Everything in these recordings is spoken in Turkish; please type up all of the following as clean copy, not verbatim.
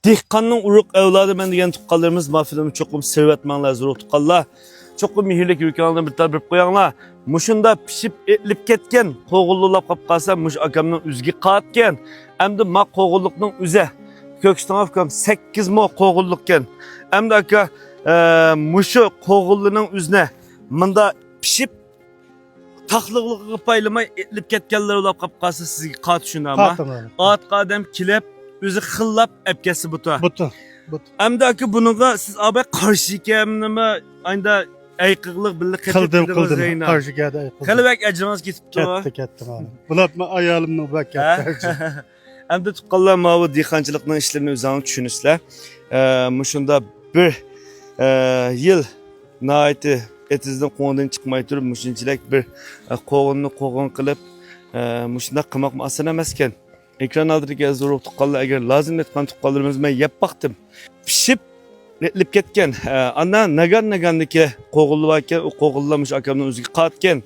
Dehqonning urug' avlodi men degan tuqqanlarimiz mafilimi cho'qim servatmanlar zo'r tuqqanlar. Cho'qim mehrlik yurganlarni bir bilib qo'yinglar. Mushunda pishib etlib ketgan qo'g'illab qolib qolsa mush akamning o'ziga qatgan. Endi ma qo'g'illikning o'zi Ko'kiston akam 8 mo qo'g'illikkan. Endi aka mushu qo'g'illining o'zini menda pishib taqliqligiga paylamay etlib ketganlar ulab qolib qolsa sizga qat shunama. At qadam kilib o'zi xillab apkasi buta. Buta. Endi aka bunga siz abay qarshi ekanmi? Ayda ayqiqliq birlik Qildim. Qarshi keldi. Qilibak ajringiz ketibdi. Ketdi mana. Bular ayolimning bak ketdi. Endi tuqqanlar mana bu dehqonchilikning ishlarini o'zingiz tushunasizlar. Mushunda bir yil naiti etizdan qo'ndan chiqmay turib mushunchalik bir qo'g'inni qo'g'in qilib mushunda qilmoq oson emas ekan. Ekran oldidagi zo'ruq tuqqanlar agar lozim etgan tuqqanlarimiz men yeb baqdim. Pishib netlib ketgan. Ana nagandagi qo'g'illar ekan, u qo'g'illamış akamning o'ziga qatgan.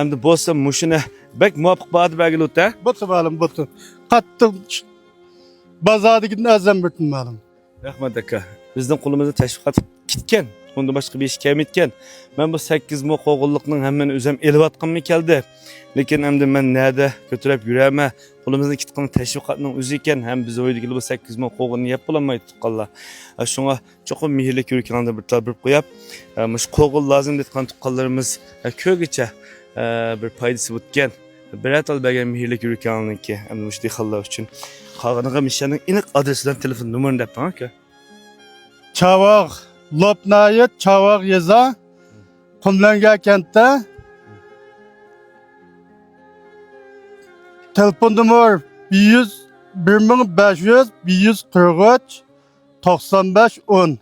Endi bo'lsa mushuni bek muvofiq ba'di belgili o'ta. Buta ma'lum buta. Qattiq bozordagidan azam bitim ma'lum. Rahmat aka. Bizning qo'limizda tashviqot ketgan. Bunda boshqa bir ish kelmayotgan. Men bu 8 mo qo'g'illikning hammani o'zim elvatqanmi keldi. Lekin endi men nada ko'tarib yuraman. Qo'limizda ketgan tashviqotning o'zi ekan, ham biz o'yladik bu 8 mo qo'g'inni yeb bo'lmaydi tuqqanlar. Shunga cho'qim mehrlik yurganlarni bir tabir qo'yib, mush qo'g'il lozim etgan tuqqanlarimiz ko'gicha bir foydasi o'tgan. Bir atal bergan mehrlik yurganlarniki, endi mush dehqonlar uchun qolganiga mishaning aniq adresidan telefon nomerini deb aka. Çavaq, Lopnayet, Çavaq yeza, Qumlanga kentda. Telefon numar 1500 143 95 10.